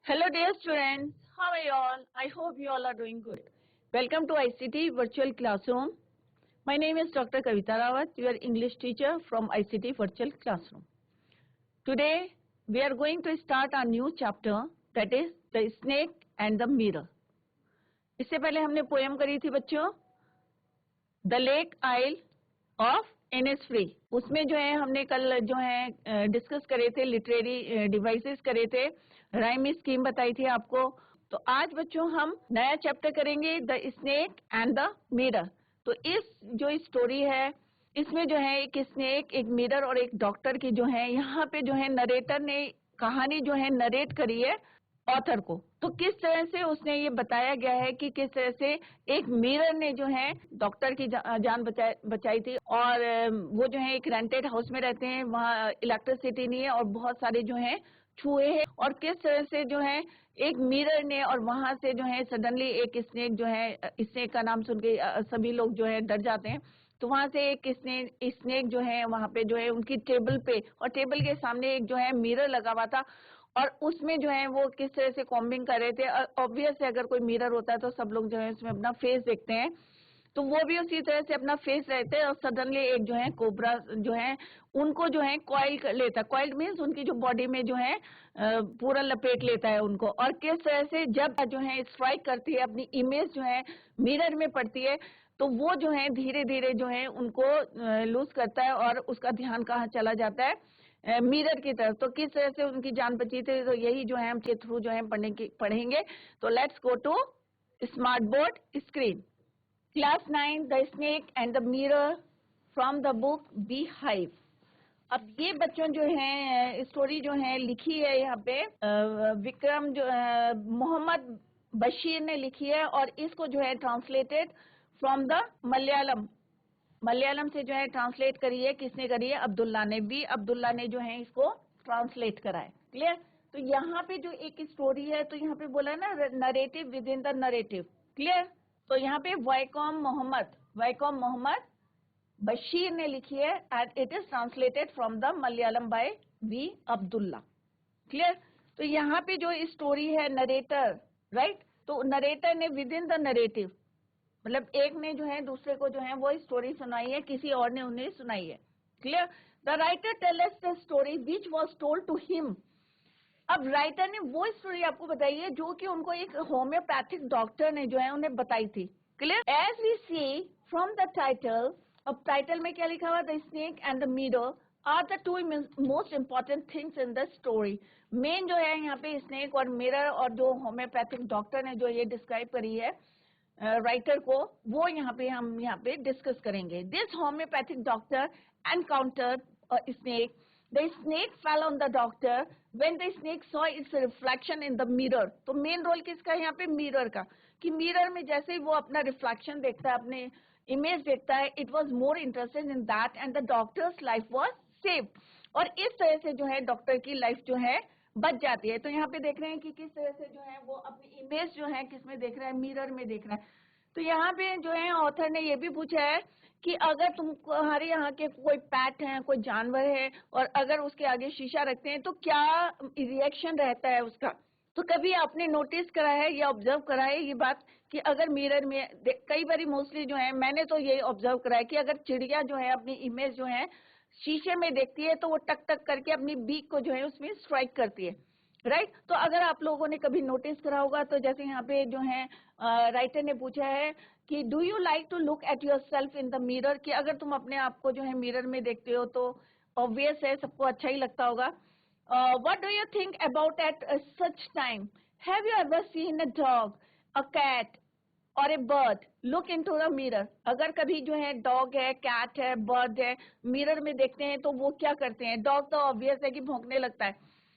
Hello dear students, how are you all? I hope you all are doing good. Welcome to ICT Virtual Classroom. My name is Dr. Kavita Rawat, your English teacher from ICT Virtual Classroom. Today we are going to start a new chapter, that is the snake and the mirror. इससे पहले हमने poem करी थी बच्चों, the lake isle of Innisfree. उसमें जो है हमने कल जो है डिस्कस करे थे, लिटरेरी डिवाइसेस करे थे, राइम स्कीम बताई थी आपको. तो आज बच्चों हम नया चैप्टर करेंगे, the snake and the mirror. तो इस जो स्टोरी है इसमें जो है एक स्नेक, एक मिरर और एक डॉक्टर की जो है यहाँ पे जो है नरेटर ने कहानी जो है नरेट करी है ऑथर को. तो किस तरह से उसने ये बताया गया है कि किस तरह से एक मिरर ने जो है डॉक्टर की जान बचाई थी. और वो जो है एक रेंटेड हाउस में रहते हैं, वहाँ इलेक्ट्रिसिटी नहीं है और बहुत सारे जो है चूहे हैं. और किस तरह से जो है एक मिरर ने, और वहां से जो है सडनली एक स्नेक जो है, स्नेक का नाम सुन के सभी लोग जो है डर जाते हैं. तो वहां से एक स्नेक जो है वहां पे जो है उनकी टेबल पे, और टेबल के सामने एक जो है मिरर लगा हुआ था और उसमें जो है वो किस तरह से कॉम्बिंग कर रहे थे. ऑब्वियस है, अगर कोई मिरर होता है तो सब लोग जो है उसमें अपना फेस देखते हैं, तो वो भी उसी तरह से अपना फेस रहते हैं. और सडनली एक जो है कोबरा जो है उनको जो है कॉइल कर लेता है. कॉइल मीन्स उनकी जो बॉडी में जो है पूरा लपेट लेता है उनको. और किस तरह से जब जो है स्ट्राइक करती है, अपनी इमेज जो है मिरर में पड़ती है, तो वो जो है धीरे धीरे जो है उनको लूज करता है और उसका ध्यान कहाँ चला जाता है, मिरर की तरफ. तो किस तरह से उनकी जान बची थी, तो यही जो है हम के थ्रू जो है पढ़ेंगे. तो let's go to smart board screen. Class 9, the snake and the mirror from the book Beehive. अब ये बच्चों जो हैं स्टोरी जो है लिखी है यहाँ पे विक्रम जो मोहम्मद बशीर ने लिखी है, और इसको जो है ट्रांसलेटेड फ्रॉम द मलयालम से जो है ट्रांसलेट करी है. किसने करी है? अब्दुल्ला ने. बी अब्दुल्ला ने जो है इसको ट्रांसलेट करा है. क्लियर? तो यहाँ पे जो एक स्टोरी है, तो यहाँ पे बोला है ना, narrative within the narrative. Clear? तो यहाँ पे वैकॉम मोहम्मद बशीर ने लिखी है and it is translated from the Malayalam by V Abdullah. Clear? तो यहाँ पे जो स्टोरी है नरेटर, राइट, तो नरेटर ने विद इन द नरेटिव, मतलब एक ने जो है दूसरे को जो है वो स्टोरी सुनाई है, किसी और ने उन्हें सुनाई है. Clear? The writer tell us the story which was told to him. अब राइटर ने वो स्टोरी आपको बताई है जो कि उनको एक होम्योपैथिक डॉक्टर ने जो है उन्हें बताई थी. Clear? As we see from the title, अब टाइटल में क्या लिखा हुआ? The snake and the mirror are the two most important things in the story. Main जो है यहाँ पे स्नेक और मिरर, और जो होम्योपैथिक डॉक्टर ने जो ये डिस्क्राइब करी है राइटर को, वो हम यहाँ पे डिस्कस करेंगे. This homeopathic doctor encountered snake. The snake fell on the doctor when the snake saw its reflection in the mirror. तो मेन रोल किसका है यहाँ पे? मिरर का. कि मिरर में जैसे ही वो अपना रिफ्लेक्शन देखता है, अपने इमेज देखता है, it was more interested in that and the doctors life was save. और इस तरह से जो है डॉक्टर की लाइफ जो है बच जाती है. तो यहाँ पे देख रहे हैं कि किस तरह से जो है वो अपनी इमेज जो है किसमें देख रहा है? मिरर में देख रहा है. तो यहाँ पे जो है ऑथर ने ये भी पूछा है कि अगर तुम्हारे यहाँ के कोई पैट है, कोई जानवर है, और अगर उसके आगे शीशा रखते हैं तो क्या रिएक्शन रहता है उसका. तो कभी आपने नोटिस करा है या ऑब्जर्व करा है ये बात कि अगर मिरर में कई बारी मोस्टली जो है, मैंने तो ये ऑब्जर्व करा है कि अगर चिड़िया जो है अपनी इमेज जो है शीशे में देखती है तो वो टक टक करके अपनी बीक को जो है उसमें स्ट्राइक करती है. राइट? तो अगर आप लोगों ने कभी नोटिस करा होगा, तो जैसे यहाँ पे जो है राइटर ने पूछा है कि do you like to look at yourself in the mirror, कि अगर तुम अपने आप को जो है मिरर में देखते हो तो ऑब्वियस है सबको अच्छा ही लगता होगा. What do you think about at such time? Have you ever seen a dog, a cat और a bird look into the mirror? अगर कभी जो है डॉग है, कैट है, बर्ड है, मिरर में देखते हैं तो वो क्या करते हैं? डॉग तो ऑब्वियस है कि भौंकने लगता है,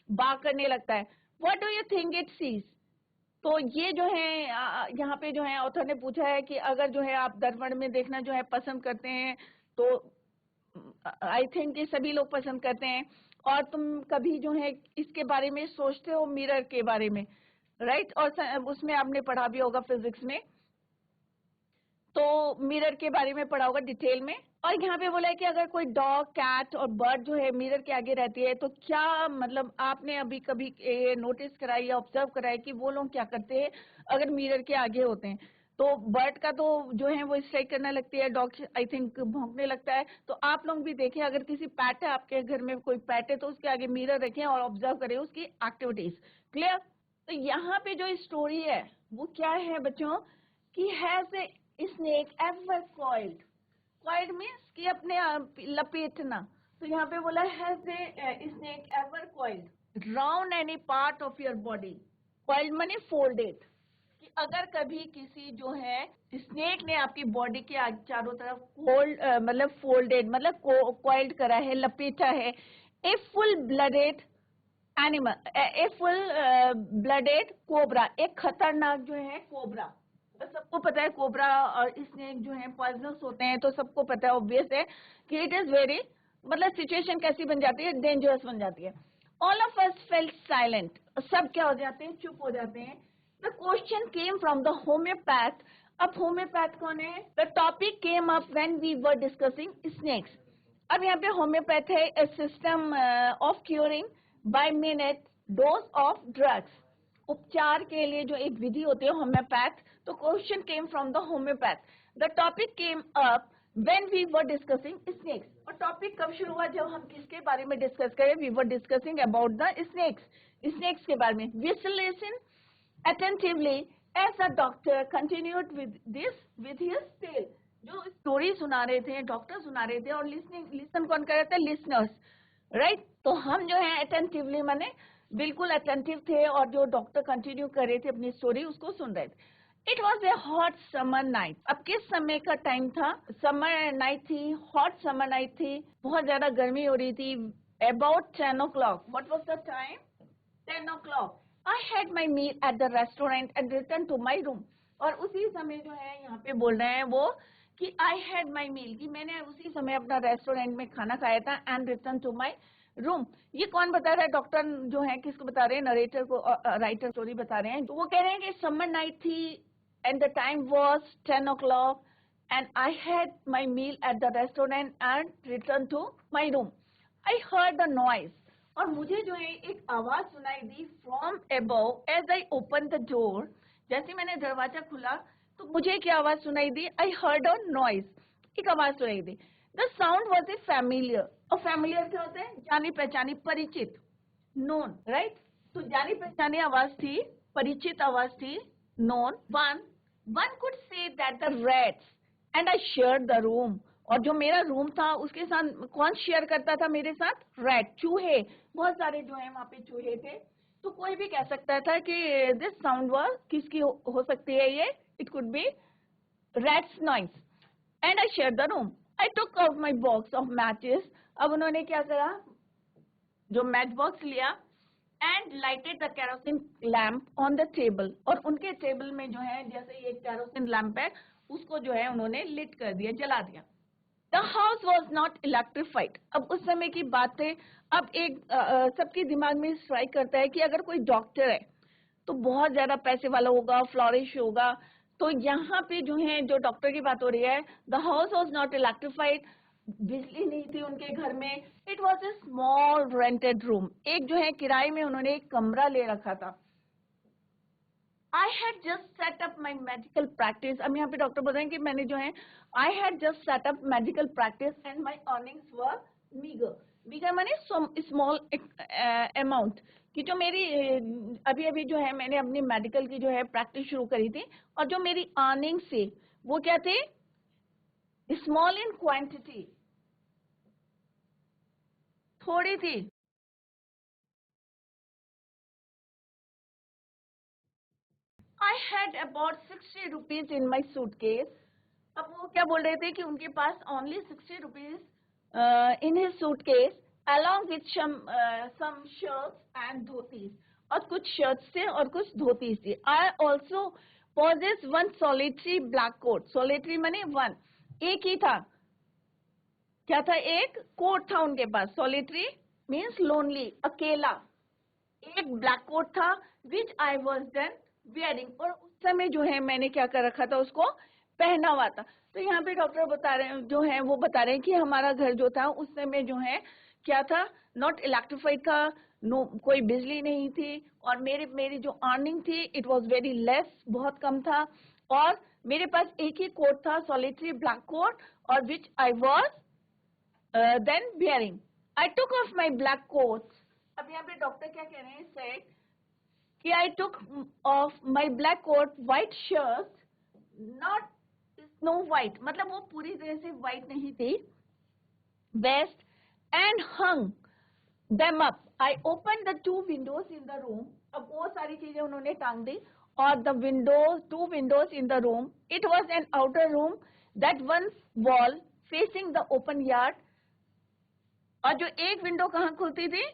बाग करने लगता है. What do you think it sees? तो ये जो है यहाँ पे जो है ऑथर ने पूछा है कि अगर जो है आप दर्पण में देखना जो है पसंद करते हैं, तो आई थिंक कि सभी लोग पसंद करते हैं. और तुम कभी जो है इसके बारे में सोचते हो, मिरर के बारे में, राइट? और उसमें आपने पढ़ा भी होगा फिजिक्स में, तो मिरर के बारे में पढ़ा होगा डिटेल में. और यहाँ पे बोला है कि अगर कोई डॉग, कैट और बर्ड जो है मिरर के आगे रहती है तो क्या मतलब आपने अभी कभी ये नोटिस करा या ऑब्जर्व करा है कि वो लोग क्या करते हैं अगर मिरर के आगे होते हैं? तो बर्ड का तो जो है वो स्ट्राइक करने लगती है, डॉग आई थिंक भौंकने लगता है। तो आप लोग भी देखें, अगर किसी पेट है, आपके घर में कोई पेट है, तो उसके आगे मिरर रखें और ऑब्जर्व करें उसकी एक्टिविटीज। क्लियर? तो यहाँ पे जो स्टोरी है वो क्या है बच्चों, कि has a snake ever coiled? Coiled means कि अपने लपेटना। तो यहाँ पे बोला has a snake ever coiled round any part of your body? Coiled माने फोल्डेड, कि अगर कभी किसी जो है स्नेक ने आपकी बॉडी के चारों तरफ मतलब फोल्डेड मतलब कॉइल्ड करा है, लपेटा है। A full blooded animal, a full blooded cobra, एक खतरनाक जो है कोबरा। तो सबको पता है कोबरा और स्नेक जो है पॉइजनस होते हैं, तो सबको पता है, ऑब्वियस है कि इट इज वेरी, मतलब सिचुएशन कैसी बन जाती है, डेंजरस बन जाती है। All of us felt silent, सब क्या हो जाते हैं, चुप हो जाते हैं। The question came from the homeopath. अब होम्योपैथ कौन है? The topic came up when we were discussing snakes. अब यहाँ पे होम्योपैथ है, a system of curing by minute dose of drugs. उपचार के लिए जो एक विधि होती है होम्योपैथ। तो question came from the homeopath. The topic came up when we were discussing snakes. और टॉपिक कब शुरू हुआ? जब हम किसके बारे में डिस्कस करें? We were discussing about the snakes, snakes के बारे में। Listen attentively as the doctor continued with his tale। जो स्टोरी सुना रहे थे, डॉक्टर सुना रहे थे, और लिसन कौन कर रहे थे? Listeners, right? तो हम जो है अटेंटिवली माने बिल्कुल अटेंटिव थे, और जो डॉक्टर कंटिन्यू कर रहे थे अपनी स्टोरी उसको सुन रहे थे। It was a hot summer night. अब किस समय का टाइम था? समर नाइट थी, हॉट समर नाइट थी, बहुत ज्यादा गर्मी हो रही थी। About 10 o'clock, what was the time? 10 o'clock। I had my meal at the restaurant and returned to my room। और उसी समय जो है यहाँ पे बोल रहे हैं वो कि I had my meal, कि मैंने उसी समय अपना रेस्टोरेंट में खाना खाया था, and returned to my room। ये कौन बता रहा है? डॉक्टर जो है किसको बता रहे हैं? नरेटर को, राइटर स्टोरी बता रहे हैं। तो वो कह रहे हैं कि समर नाइट थी and the time was 10 o'clock and I had my meal at the restaurant and returned to my room। I heard the noise, और मुझे जो है एक आवाज सुनाई दी from above as I open the door. जैसे मैंने दरवाजा खुला तो मुझे क्या आवाज सुनाई दी? आई हर्ड अ नॉइज, एक आवाज सुनाई दी। The sound was a familiar. और फैमिलियर क्या होता है? जानी पहचानी, परिचित, नोन, राइट? तो जानी पहचानी आवाज थी, परिचित आवाज थी, known. One could say that the rats and I shared the room. और जो मेरा रूम था उसके साथ कौन शेयर करता था मेरे साथ? रैट, चूहे, बहुत सारे जो है वहां पे चूहे थे। तो कोई भी कह सकता था कि दिस साउंड वाज किसकी हो सकती है ये? It could be rats noise. And I share the room. I took out my box of matches. अब उन्होंने क्या करा? जो मैच बॉक्स लिया and lighted the kerosene lamp on the table. और उनके टेबल में जो है जैसे ये केरोसिन लैम्प है उसको जो है उन्होंने लिट कर दिया, जला दिया। The house was not electrified। अब उस समय की बात है। अब एक सबके दिमाग में स्ट्राइक करता है कि अगर कोई डॉक्टर है तो बहुत ज्यादा पैसे वाला होगा, फ्लोरिश होगा। तो यहाँ पे जो है जो डॉक्टर की बात हो रही है, the house was not electrified, बिजली नहीं थी उनके घर में। It was a small rented room, एक जो है किराए में उन्होंने एक कमरा ले रखा था। I had just set up my medical practice। अब यहाँ पे डॉक्टर बोल रहे हैं कि मैंने जो है I had just set up medical practice and my earnings were meager। meager माने small amount, कि जो मेरी अभी अभी जो है मैंने अपनी मेडिकल की जो है प्रैक्टिस शुरू करी थी, और जो मेरी अर्निंग्स थी वो क्या थे? स्मॉल इन क्वांटिटी, थोड़ी थी। I had about 60 rupees in my suitcase। अब वो क्या बोल रहे थे कि उनके पास only 60 rupees in his suitcase along with some shirts and dhotis। और कुछ shirts थे और कुछ धोतीस थी। I also possess one solitary black coat। solitary माने one, एक ही था। क्या था? एक कोट था उनके पास। solitary means lonely, अकेला। एक ब्लैक कोट था विच आई वॉज देन वेयरिंग। और उस समय जो है मैंने क्या कर रखा था? उसको पहना हुआ था। तो यहाँ पे डॉक्टर बता रहे हैं, जो है वो बता रहे हैं कि हमारा घर जो था उस समय जो है क्या था, नॉट इलेक्ट्रिफाइड था, नो कोई बिजली नहीं थी, और मेरी जो अर्निंग थी इट वाज वेरी लेस, बहुत कम था, और मेरे पास एक ही कोट था, सॉलिटरी ब्लैक कोट, और which I was then bearing. I took off my black coat. अब यहाँ पे डॉक्टर क्या कह रहे हैं, सेड कि I took off my black coat, white shirt, not snow white, मतलब वो पूरी तरह से व्हाइट नहीं थी, vest, and hung them up. I opened the two windows in the room. अब वो सारी चीजें उन्होंने टांग दी, और the windows, two windows in the room. It was an outer room, that one wall facing the open yard. और जो एक विंडो कहाँ खुलती थी,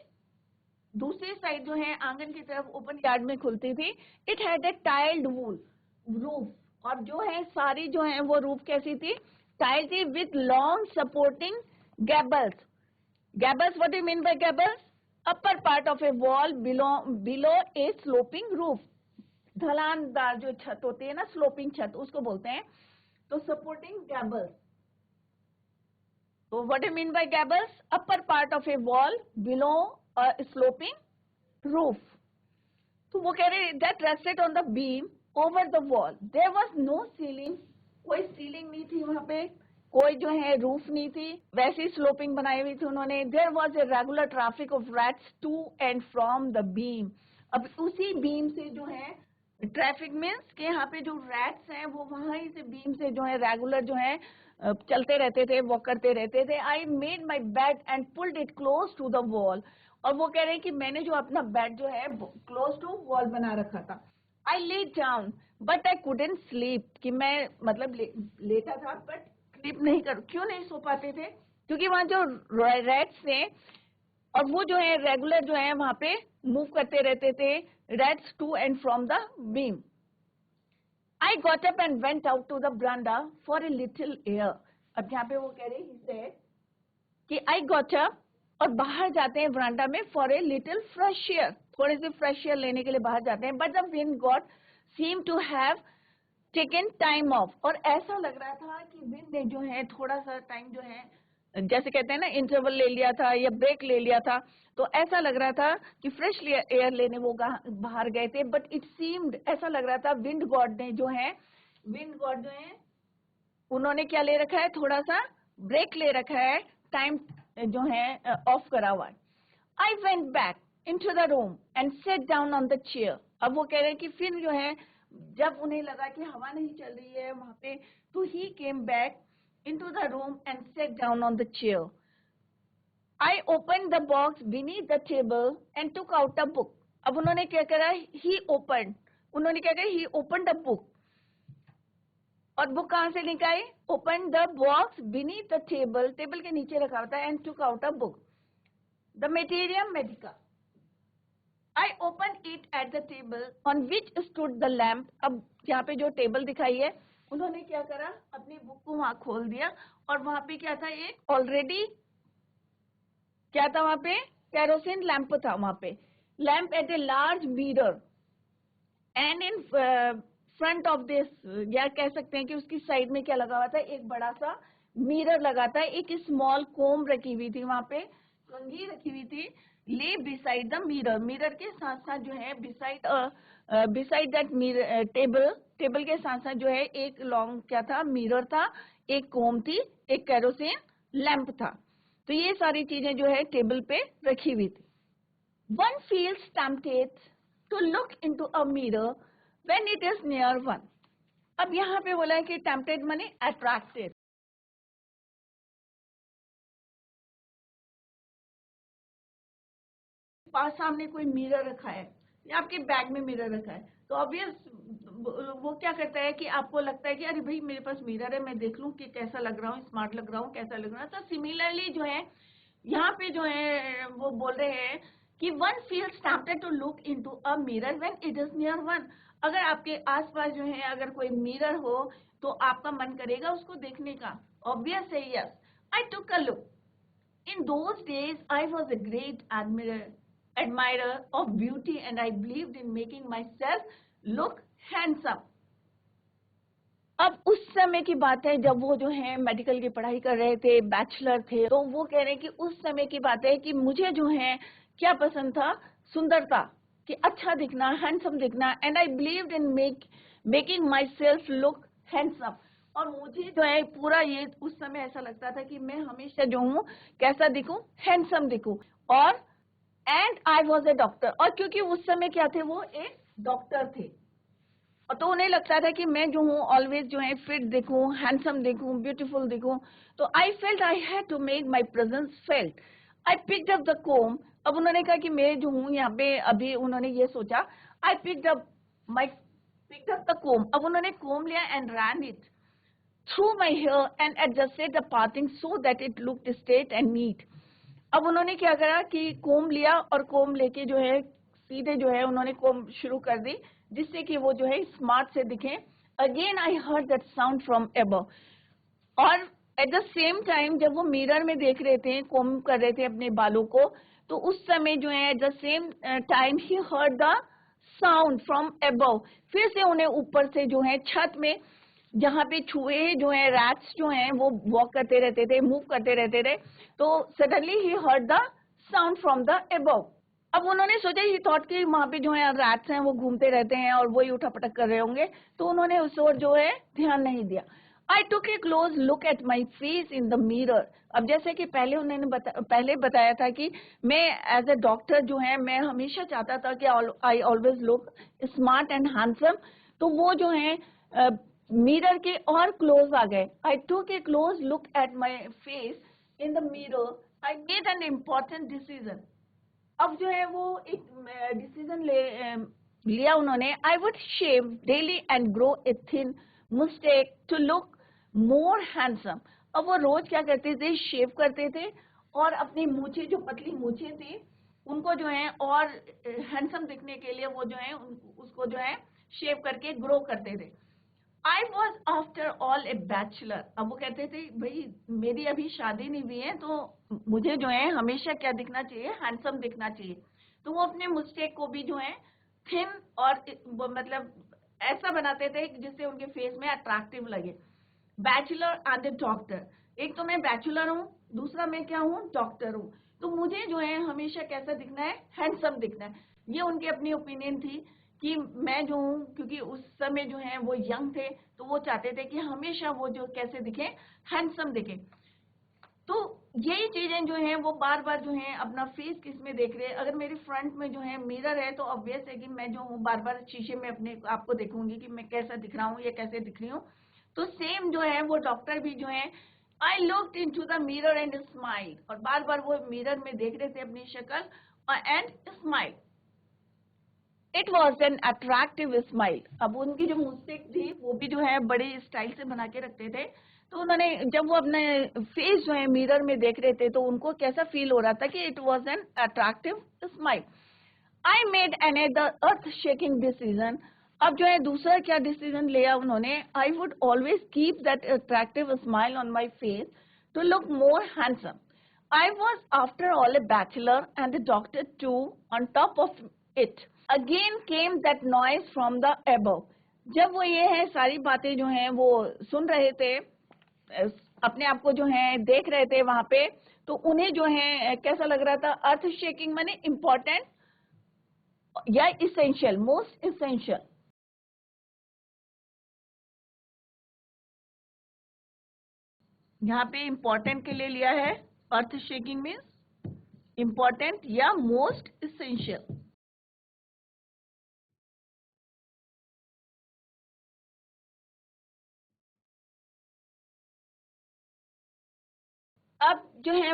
दूसरी साइड जो है आंगन की तरफ ओपन यार्ड में खुलती थी. It had a tiled wool roof, और जो है सारी जो है वो रूफ कैसी थी, टाइल थी, with long supporting gables. Gables, what do you mean by gables? Upper part of a wall below a sloping roof. ढलानदार जो छत होती है ना, स्लोपिंग छत उसको बोलते हैं. तो सपोर्टिंग gables. तो what do you mean by gables? Upper part of a wall below a sloping roof. तो वो कह रहे that rested on the beam over the wall. There was no ceiling. कोई सीलिंग नहीं थी वहां पे, कोई जो है रूफ नहीं थी, वैसी स्लोपिंग बनाई हुई थी उन्होंने. There was a regular traffic of rats to and from the beam. अब उसी बीम से जो है ट्रैफिक मीन्स के यहाँ पे जो रैट्स हैं वो वहां से बीम से जो है रेगुलर जो है चलते रहते थे, वॉक करते रहते थे. I made my bed and pulled it close to the wall. और वो कह रहे हैं कि मैंने जो अपना बेड जो है क्लोज टू वॉल बना रखा था. I lay down but I couldn't sleep, कि मैं मतलब लेटा था बट स्लीप नहीं कर, क्यों नहीं सो पाते थे, क्योंकि वहां जो रैट्स थे और वो जो है रेगुलर जो है वहां पे मूव करते रहते थे, rats to and from the beam. I got up and went out to the verandah for a little air. अब यहाँ पे वो कह रहे हैं कि आई गॉट अप, और बाहर जाते हैं ब्रांडा में for a little fresh air, थोड़े से फ्रेश एयर लेने के लिए बाहर जाते हैं. But the wind god seem to have taken time off, और ऐसा लग रहा था कि विंड ने जो है थोड़ा सा टाइम जो है, जैसे कहते हैं ना, इंटरवल ले लिया था या ब्रेक ले लिया था. तो ऐसा लग रहा था कि फ्रेश एयर लेने वो बाहर गए थे. बट इट सीम्ड, ऐसा लग रहा था विंड गॉड ने जो है, विंड गॉड जो है उन्होंने क्या ले रखा है, थोड़ा सा ब्रेक ले रखा है, टाइम जो है ऑफ करा हुआ है. I went back into the room and sat down on the chair. अब वो कह रहे हैं कि फिर जो है जब उन्हें लगा कि हवा नहीं चल रही है वहां पे, तो he came back into the room and sat down on the chair. I open the box beneath the table and took out a book. अब उन्होंने क्या करा, उन्होंने क्या करा, ही ओपन द बुक. और बुक कहां से निकाली, open the box beneath the table, table के नीचे रखा होता है, and took out a book, the materia medica. I opened it at the table on which stood the lamp. अब यहाँ पे जो टेबल दिखाई है, उन्होंने क्या करा, अपनी बुक को वहां खोल दिया, और वहां पे क्या था, एक ऑलरेडी क्या था वहां पे, केरोसिन लैंप था वहां पे. Lamp at a large mirror and in front of this, या कह सकते हैं कि उसकी साइड में क्या लगा हुआ था, एक बड़ा सा मिरर लगा था. एक स्मॉल कोम रखी हुई थी वहां पे, कंघी रखी हुई थी, ले बिसाइड द मिरर, मिरर के साथ साथ जो है बिसाइड दैट मिरर टेबल के साथ साथ जो है एक लॉन्ग क्या था, मिरर था, एक कोम थी, एक केरोसिन लैंप था. तो ये सारी चीजें जो है टेबल पे रखी हुई थी. One feels tempted to look into a mirror when it is near one. अब यहाँ पे बोला है कि टेम्पटेड माने अट्रैक्टेड. पास सामने कोई मिरर रखा है या आपके बैग में मिरर रखा है, तो ऑब्वियस वो क्या करता है कि आपको लगता है कि अरे भाई मेरे पास मिरर है, मैं देख लूं कि कैसा लग रहा हूँ, स्मार्ट लग रहा हूँ, कैसा लग रहा है. तो सिमिलरली जो है यहाँ पे जो है वो बोल रहे हैं कि one feels tempted to look into a mirror when it is near one. अगर आपके आसपास जो है अगर कोई मिरर हो तो आपका मन करेगा उसको देखने का. ऑब्वियस है, yes. I took a look. In those days, I was a great admirer of beauty, and I believed in making myself look handsome. अब उस समय की बात है जब वो जो है मेडिकल की पढ़ाई कर रहे थे, बैचलर थे, तो वो कह रहे हैं कि उस समय की बात है कि मुझे जो है क्या पसंद था, सुंदरता, कि अच्छा दिखना, हैंडसम दिखना, and I believed in making my self look handsome. और मुझे जो है पूरा ये उस समय ऐसा लगता था कि मैं हमेशा जो हूँ कैसा दिखूं, हैंडसम दिखूं। और and I was a doctor, और क्योंकि उस समय क्या थे, वो एक डॉक्टर थे, और तो उन्हें लगता था कि मैं जो हूँ ऑलवेज जो है फिट दिखूं, हैंडसम दिखूं, ब्यूटीफुल दिखूं। तो I felt I had to make my presence felt. I picked up the comb. अब उन्होंने कहा कि मैं जो हूँ यहाँ पे, अभी उन्होंने ये सोचा, I picked up the comb. अब उन्होंने कोम लिया and ran it through my hair and adjusted the parting so that it looked straight and neat. अब उन्होंने क्या करा कि कोम लिया, और कोम लेके जो है सीधे जो है उन्होंने कोम शुरू कर दी, जिससे कि वो जो है स्मार्ट से दिखे। Again I heard that sound from above. और एट द सेम टाइम जब वो मिरर में देख रहे थे, कोम कर रहे थे अपने बालों को, तो उस समय जो है at the same time he heard the sound from above. फिर से उन्हें ऊपर से जो है छत में, जहाँ पे चूहे जो है, रैट्स जो हैं, वो वॉक करते रहते थे, मूव करते रहते थे, तो suddenly he heard the sound from the above. अब उन्होंने सोचा, ही थॉट कि वहां पे जो है रैट्स हैं वो घूमते रहते हैं और वही उठा पटक कर रहे होंगे, तो उन्होंने उस ओर जो है ध्यान नहीं दिया। I took a close look at my face in the mirror. अब जैसे कि पहले उन्होंने पहले बताया था कि मैं एज ए डॉक्टर जो है, मैं हमेशा चाहता था कि I always look smart and handsome. तो वो जो है मिरर के और क्लोज आ गए। I took a close look at my face in the mirror. I made an important decision. अब जो है वो एक डिसीजन लिया उन्होंने। I would shave daily and grow a thin moustache to look more handsome. अब वो रोज क्या करते थे, शेव करते थे, और अपनी मूछें, जो पतली मूछें थी, उनको जो है और हैंडसम दिखने के लिए वो जो है उसको जो है शेव करके ग्रो करते थे। I was after all A bachelor. अब वो कहते थे भाई मेरी अभी शादी नहीं हुई है, तो मुझे जो है हमेशा क्या दिखना चाहिए, हैंडसम दिखना चाहिए। तो वो अपने मुस्टेक को भी जो है थिन और मतलब ऐसा बनाते थे जिससे उनके फेस में अट्रैक्टिव लगे। बैचलर एंड ए डॉक्टर, एक तो मैं बैचलर हूँ, दूसरा मैं क्या हूँ, डॉक्टर हूँ, तो मुझे जो है हमेशा कैसा दिखना है, हैंडसम दिखना है। ये उनकी अपनी ओपिनियन थी कि मैं जो हूँ, क्योंकि उस समय जो है वो यंग थे, तो वो चाहते थे कि हमेशा वो जो कैसे दिखे, हैंडसम दिखे। तो यही चीजें जो हैं वो बार बार जो है अपना फेस किस में देख रहे हैं। अगर मेरे फ्रंट में जो है मिरर है, तो ऑब्वियस है कि मैं जो हूँ बार बार शीशे में अपने आप को देखूंगी कि मैं कैसा दिख रहा हूँ या कैसे दिख रही हूँ। तो सेम जो है वो डॉक्टर भी जो है, I looked into the mirror and smile, और बार बार वो मिरर में देख रहे थे अपनी शक्ल and smile. It was an attractive smile. अब उनकी जो मुस्टिक थी वो भी जो है बड़े स्टाइल से बना के रखते थे, तो उन्होंने जब वो अपने फेस जो है मिरर में देख रहे थे, तो उनको कैसा फील हो रहा था कि it was an attractive smile. I made another earth shaking decision. अब जो है दूसरा क्या डिसीजन लिया उन्होंने, I would always keep that attractive smile on my face to look more handsome. I was after all a bachelor and a doctor too on top of it. Again came that noise from the above. जब वो ये है सारी बातें जो हैं वो सुन रहे थे, अपने आप को जो है देख रहे थे वहां पे, तो उन्हें जो है कैसा लग रहा था, अर्थ शेकिंग माने इम्पोर्टेंट या इसेंशियल, मोस्ट इसेंशियल। यहाँ पे इम्पोर्टेंट के लिए लिया है, अर्थ शेकिंग मीन्स इम्पोर्टेंट या मोस्ट इसेंशियल। अब जो है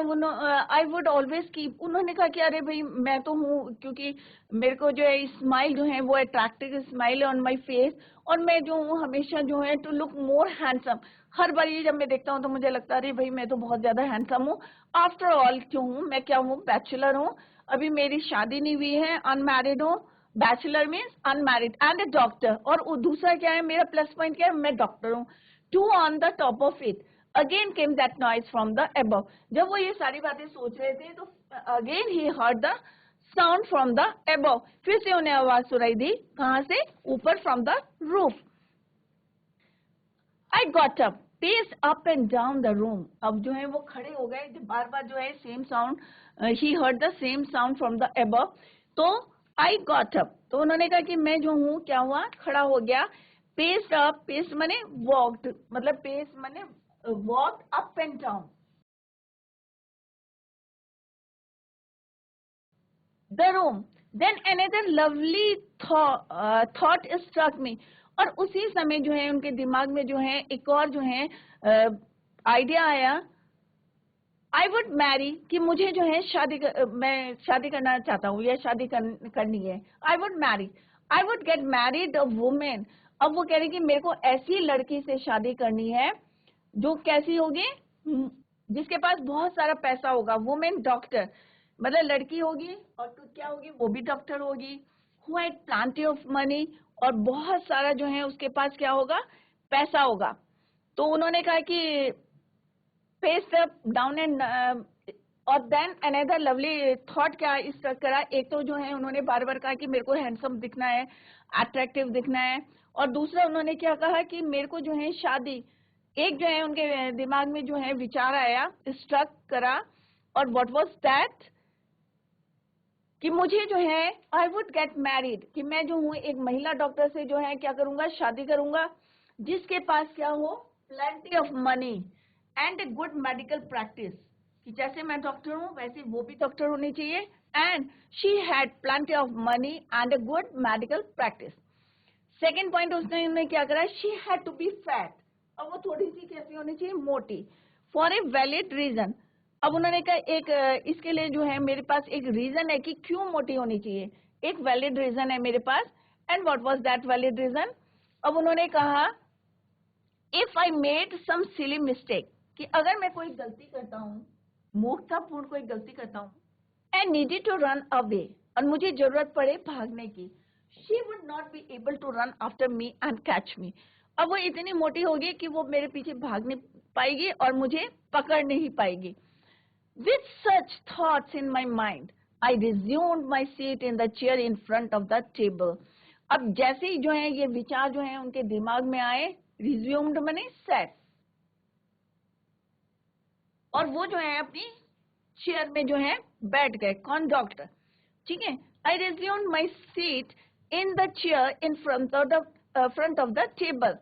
आई वुड ऑलवेज कीप, उन्होंने कहा कि अरे भाई मैं तो हूँ, क्योंकि मेरे को जो है स्माइल जो है वो attractive smile on my face, और मैं जो हूँ हमेशा जो है टू लुक मोर हैंडसम। हर बार ये जब मैं देखता हूँ तो मुझे लगता है अरे भाई मैं तो बहुत ज्यादा हैंडसम हूँ। आफ्टर ऑल क्यों हूँ, मैं क्या हूँ, बैचलर हूँ, अभी मेरी शादी नहीं हुई है, अनमैरिड हूँ। Bachelor means unmarried and A doctor, और दूसरा क्या है, मेरा प्लस पॉइंट क्या है, मैं डॉक्टर हूँ। To on the top of it again came that noise from the above. जब वो ये सारी बातें सोच रहे थे, तो अगेन ही heard the sound from the above. फिर से उन्हें आवाज सुनाई दी, कहां से, ऊपर, from the roof. I got up, paced up and down the room. अब जो है वो खड़े हो गए, जो बार बार जो है same sound, he heard the same sound from the above. तो I got up, तो उन्होंने कहा कि मैं जो हूँ क्या हुआ, खड़ा हो गया. Paced up, paced माने walked, मतलब pace माने walked up and down the room. Then another lovely thought struck me. और उसी समय जो है उनके दिमाग में जो है एक और जो है आइडिया आया. आई वुड मैरी, कि मुझे जो है मैं शादी करना चाहता हूँ या शादी करनी है. I would marry, I would get married a woman. अब वो कह रही कि मेरे को ऐसी लड़की से शादी करनी है जो कैसी होगी, जिसके पास बहुत सारा पैसा होगा. वुमेन डॉक्टर, मतलब लड़की होगी और तो क्या होगी, वो भी डॉक्टर होगी. Who had plenty of money, और बहुत सारा जो है उसके पास क्या होगा, पैसा होगा. तो उन्होंने कहा कि पेस्ट डाउन एंड, और देन अनदर लवली थॉट क्या इस करा. एक तो जो है उन्होंने बार बार कहा कि मेरे को हैंडसम दिखना है, अट्रैक्टिव दिखना है. और दूसरा उन्होंने क्या कहा कि मेरे को जो है शादी, एक जो है उनके दिमाग में जो है विचार आया, स्ट्रक करा. और व्हाट वाज दैट, कि मुझे जो है आई वुड गेट मैरिड, कि मैं जो हूँ एक महिला डॉक्टर से जो है क्या करूंगा, शादी करूंगा, जिसके पास क्या हो, plenty of money and a good medical practice. कि जैसे मैं डॉक्टर हूँ वैसे वो भी डॉक्टर होनी चाहिए. And she had plenty of money and a good medical practice. Second point उसने क्या करा, she had to be fat. और वो थोड़ी सी कैसी होनी चाहिए, मोटी. For a valid reason. अब उन्होंने कहा एक इसके लिए जो है मेरे पास एक रीजन है कि क्यों मोटी होनी चाहिए, एक वैलिड रीजन है मेरे पास. And what was that valid reason. अब उन्होंने कहा if I made some silly mistake, कि अगर मैं कोई गलती करता हूँ, मूर्खतापूर्ण कोई गलती करता हूँ, and needed to run away, और मुझे जरूरत पड़े भागने की, she would not be able to run after me and catch me. अब वो इतनी मोटी होगी कि वो मेरे पीछे भाग नहीं पाएगी और मुझे पकड़ नहीं पाएगी. With such thoughts in my mind, I resumed my seat in the chair in front of the table. अब जैसे ही जो है ये विचार जो है उनके दिमाग में आए, resumed माने set, और वो जो है अपनी चेयर में जो है बैठ गए. कौन, डॉक्टर. ठीक है. I resumed my seat in the chair in front of the table.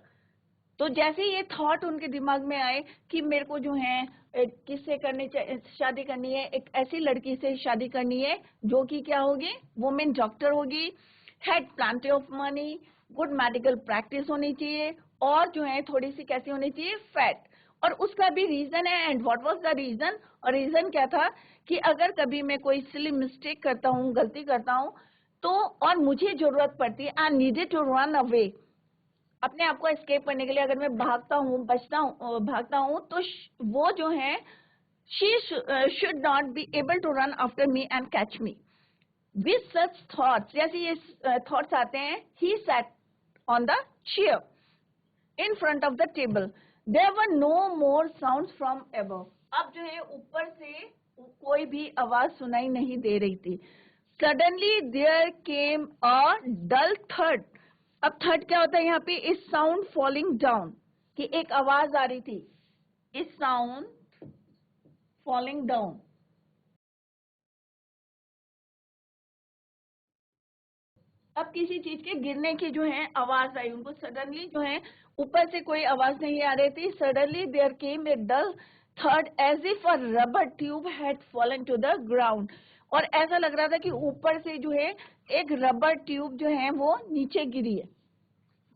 तो जैसे ये थॉट उनके दिमाग में आए कि मेरे को जो है किससे शादी करनी है, एक ऐसी लड़की से शादी करनी है जो कि क्या होगी, वुमेन डॉक्टर होगी, had plenty of money, good medical practice होनी चाहिए, और जो है थोड़ी सी कैसी होनी चाहिए, फैट. और उसका भी रीजन है. And what was the reason, और रीजन क्या था कि अगर कभी मैं कोई सिली मिस्टेक करता हूँ, गलती करता हूँ, तो और मुझे जरूरत पड़ती है, I needed to run away, अपने आप को एस्केप करने के लिए अगर मैं भागता हूँ तो वो जो है she should not be able to run after me and catch me. With such thoughts, जैसे ये thoughts आते हैं, he sat on the chair in front of the table. There were no more sounds from above. अब जो है ऊपर से कोई भी आवाज सुनाई नहीं दे रही थी. Suddenly there came a dull thud. अब थर्ड क्या होता है यहाँ पे, इस साउंड फॉलिंग डाउन, कि एक आवाज आ रही थी, इस साउंड फॉलिंग डाउन. अब किसी चीज के गिरने की जो है आवाज आई उनको. सडनली जो है ऊपर से कोई आवाज नहीं आ रही थी. Suddenly there came a dull थर्ड as if a rubber tube had fallen to the ground. और ऐसा लग रहा था कि ऊपर से जो है एक रबर ट्यूब जो है वो नीचे गिरी है.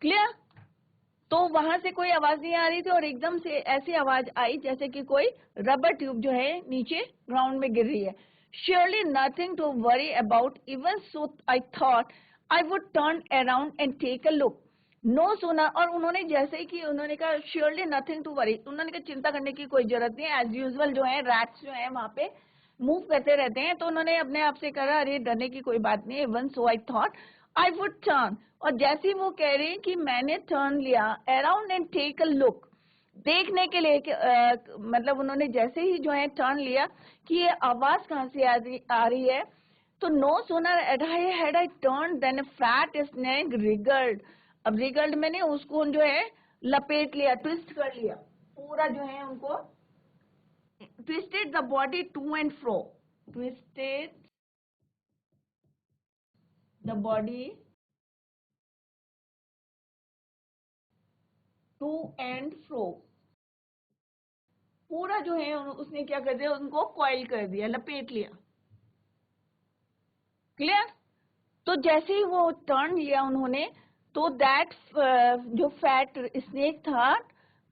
क्लियर. तो वहां से कोई आवाज नहीं आ रही थी और एकदम से ऐसी आवाज आई जैसे कि कोई रबर ट्यूब जो है नीचे ग्राउंड में गिर रही है. Surely nothing to worry about, even so I thought I would turn around and take a look. No सुना. और उन्होंने जैसे ही कि उन्होंने कहा श्योरली नथिंग टू वरी, उन्होंने कहा चिंता करने की कोई जरूरत नहीं है. एज यूजुअल जो है रैट्स जो है वहां पे मूव करते रहते हैं. तो उन्होंने अपने आप से कहा अरे डरने की कोई बात नहीं है. Even so I thought I would turn. और जैसे ही वो कह रही कि मैंने टर्न लिया around and take a look, देखने के लिए मतलब उन्होंने जैसे ही जो है टर्न लिया कि ये आवाज कहाँ से आ रही है, तो no sooner had I turn than a fat snake wriggled. अब रिगल्ड मैंने उसको जो है लपेट लिया, ट्विस्ट कर लिया, पूरा जो है उनको twisted the body to and fro, twisted the body to and fro, पूरा जो है उसने क्या कर दिया, उनको कॉइल कर दिया, लपेट लिया। क्लियर? तो जैसे ही वो टर्न लिया उन्होंने, तो दैट जो फैट स्नेक था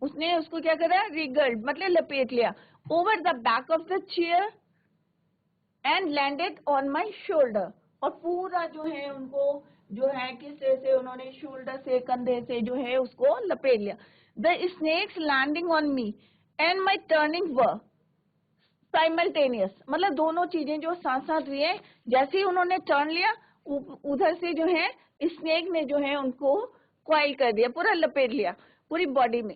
उसने उसको क्या करा, रिगल्ड मतलब लपेट लिया over the back of the chair and landed on my shoulder, और पूरा जो है उनको जो है किस तरह से उन्होंने शोल्डर से, कंधे से जो है उसको लपेट लिया। The snakes landing on me and my turning were simultaneous, मतलब दोनों चीजें जो साथ साथ हुई है। जैसे ही उन्होंने टर्न लिया, उधर से जो है स्नेक ने जो है उनको क्वाइल कर दिया, पूरा लपेट लिया पूरी बॉडी में।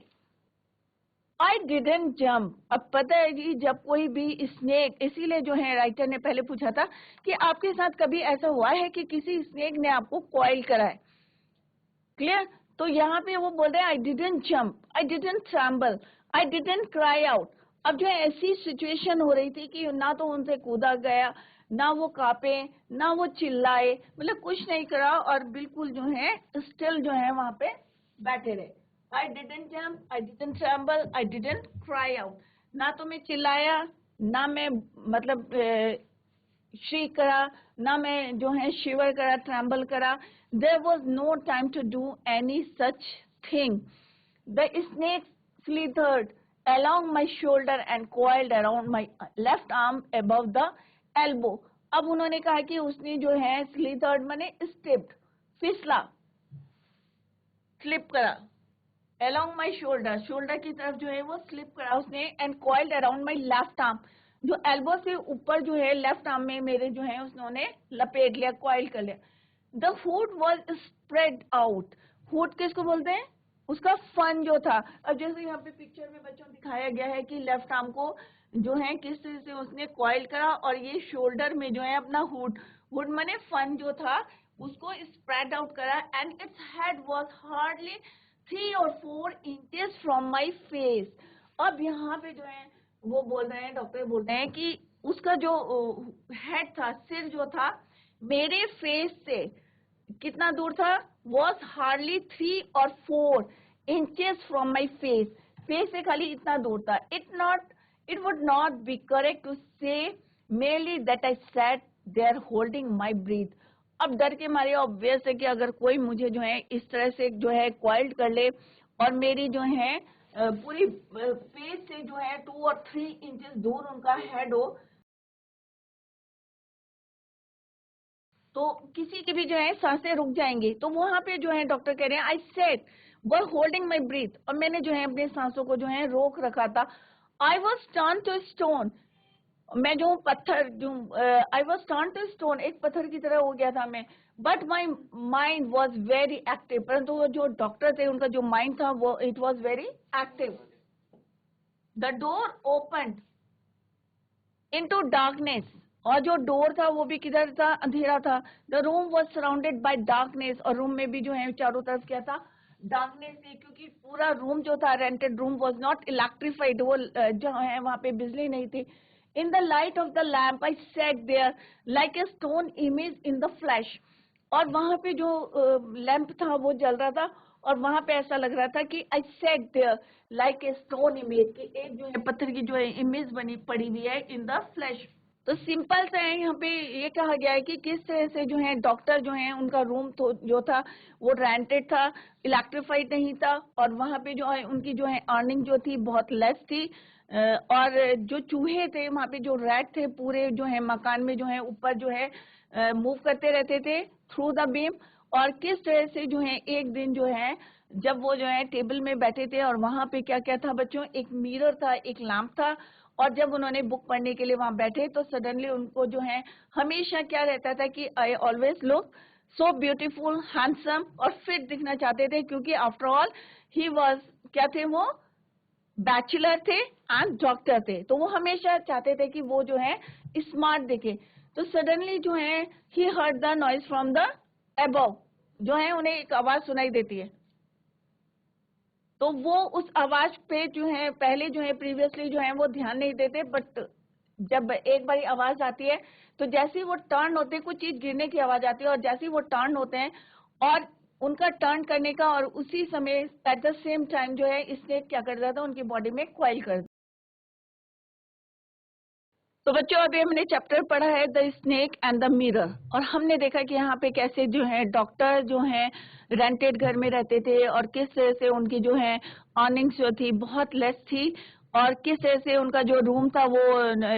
I didn't jump. अब पता है जी, जब कोई भी स्नेक, इसीलिए जो है राइटर ने पहले पूछा था कि आपके साथ कभी ऐसा हुआ है कि किसी स्नेक ने आपको क्वाइल करा है। क्लियर? तो यहाँ पे वो बोल रहे हैं I didn't jump, I didn't tremble, I didn't cry out. अब जो है ऐसी सिचुएशन हो रही थी कि ना तो उनसे कूदा गया, ना वो कांपे, ना वो चिल्लाए, मतलब कुछ नहीं करा और बिल्कुल जो है स्टिल जो है वहां पे बैठे रहे। I didn't jump, I didn't tremble, I didn't cry out. ना तो मैं चिल्लाया, ना मैं मतलब श्रीक करा, ना मैं जो है शिवर करा, ट्रैम्बल करा। There was no time to do any such thing. The snake slithered along my shoulder and coiled around my left arm above the elbow। अब उन्होंने कहा कि उसने जो है slithered माने स्टेप्ड, फिसला, स्लिप करा, along my shoulder, शोल्डर की तरफ जो है वो स्लिप करा उसने, and coiled around my left arm, जो एल्बो से ऊपर जो है लेफ्ट आर्म में मेरे जो है उसने लपेट लिया, कॉइल कर लिया। The hood was spread out. Hood किसको बोलते हैं? उसका फन जो था। अब जैसे यहाँ पे पिक्चर में बच्चों दिखाया गया है कि लेफ्ट आर्म को जो है किस तरह से उसने कॉइल करा, और ये शोल्डर में जो है अपना हुड, हुड माने फन जो था उसको स्प्रेड आउट करा, and its head was hardly 3 or 4 inches from my face. अब यहाँ पे जो है वो बोल रहे हैं, डॉक्टर बोल रहे हैं कि उसका जो हेड था, सिर जो था मेरे फेस से कितना दूर था, was hardly 3 or 4 inches from my face, face से खाली इतना दूर था। It would not be correct to say merely that I sat there holding my breath। अब डर के मारे ऑब्वियस है कि अगर कोई मुझे जो है इस तरह से जो है क्वाइल्ड कर ले और मेरी जो है पूरी फेस से जो है 2 or 3 inches दूर उनका हेड हो, तो किसी की भी जो है सांसें रुक जाएंगी। तो वहां पे जो है डॉक्टर कह रहे हैं I said were holding my breath, और मैंने जो है अपने सांसों को जो है रोक रखा था। I was turn to stone, मैं जो पत्थर जो I was turn to stone, एक पत्थर की तरह हो गया था मैं। But my mind was very active, परंतु वो जो डॉक्टर थे उनका जो माइंड था वो it was very active. The door open into darkness, और जो डोर था वो भी किधर था, अंधेरा था। The room was surrounded by darkness, और रूम में भी जो है चारों तरफ क्या था, डार्कनेस थी, क्योंकि पूरा रूम जो था rented room was not electrified, वो जो है वहां पे बिजली नहीं थी। In the light of the lamp I sat there like a stone image in the flash, और वहां पे जो लैंप था वो जल रहा था, और वहां पे ऐसा लग रहा था कि I sat there like a stone image, कि एक जो है पत्थर की जो है इमेज बनी पड़ी हुई है इन द फ्लैश। तो सिंपल से है, यहाँ पे ये कहा गया है कि किस तरह से जो है डॉक्टर जो है उनका रूम तो जो था वो रेंटेड था, इलेक्ट्रिफाइड नहीं था, और वहां पे जो है उनकी जो है अर्निंग जो थी बहुत लेस थी। और जो चूहे थे वहां पे, जो रैट थे पूरे जो है मकान में जो है ऊपर जो है मूव करते रहते थे थ्रू द बीम। और किस तरह से जो है एक दिन जो है जब वो जो है टेबल में बैठे थे, और वहां पे क्या क्या था बच्चों, एक मिरर था, एक लैंप था, और जब उन्होंने बुक पढ़ने के लिए वहां बैठे तो सडनली उनको जो है हमेशा क्या रहता था कि I always look so beautiful, handsome और फिट दिखना चाहते थे, क्योंकि आफ्टर ऑल ही वॉज क्या थे, वो बैचलर थे एंड डॉक्टर थे, तो वो हमेशा चाहते थे कि वो जो है स्मार्ट दिखे। तो सडनली जो है ही heard the noise from the above, जो है उन्हें एक आवाज सुनाई देती है। तो वो उस आवाज पे जो है पहले जो है प्रीवियसली जो है वो ध्यान नहीं देते, बट जब एक बारी आवाज आती है तो जैसे ही वो टर्न होते हैं, कुछ चीज गिरने की आवाज आती है और जैसे ही वो टर्न होते हैं और उनका टर्न करने का और उसी समय एट द सेम टाइम जो है स्नेक क्या कर देता था, उनकी बॉडी में क्वाइल कर देता। तो बच्चों अभी हमने चैप्टर पढ़ा है the snake and the mirror, और हमने देखा कि यहाँ पे कैसे जो है डॉक्टर जो है रेंटेड घर में रहते थे और किस तरह से उनकी जो है अर्निंग्स जो थी बहुत लेस थी, और किस तरह से उनका जो रूम था वो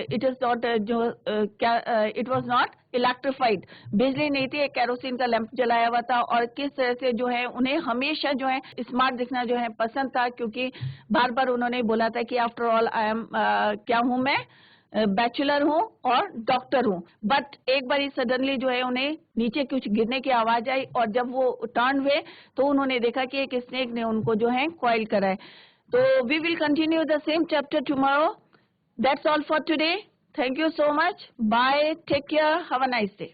इट इज नॉट जो क्या इट वाज नॉट इलेक्ट्रिफाइड, बिजली नहीं थी, एक केरोसिन का लैंप जलाया हुआ था, और किस तरह से जो है उन्हें हमेशा जो है स्मार्ट दिखना जो है पसंद था, क्योंकि बार बार उन्होंने बोला था कि आफ्टर ऑल आई एम क्या हूं मैं, बैचलर हूँ और डॉक्टर हूँ। बट एक बार सडनली जो है उन्हें नीचे कुछ गिरने की आवाज आई और जब वो टर्न हुए तो उन्होंने देखा कि एक स्नेक ने उनको जो है कॉइल करा है। तो we will continue the same chapter tomorrow. That's all for today. Thank you so much. Bye, take care, have a nice day.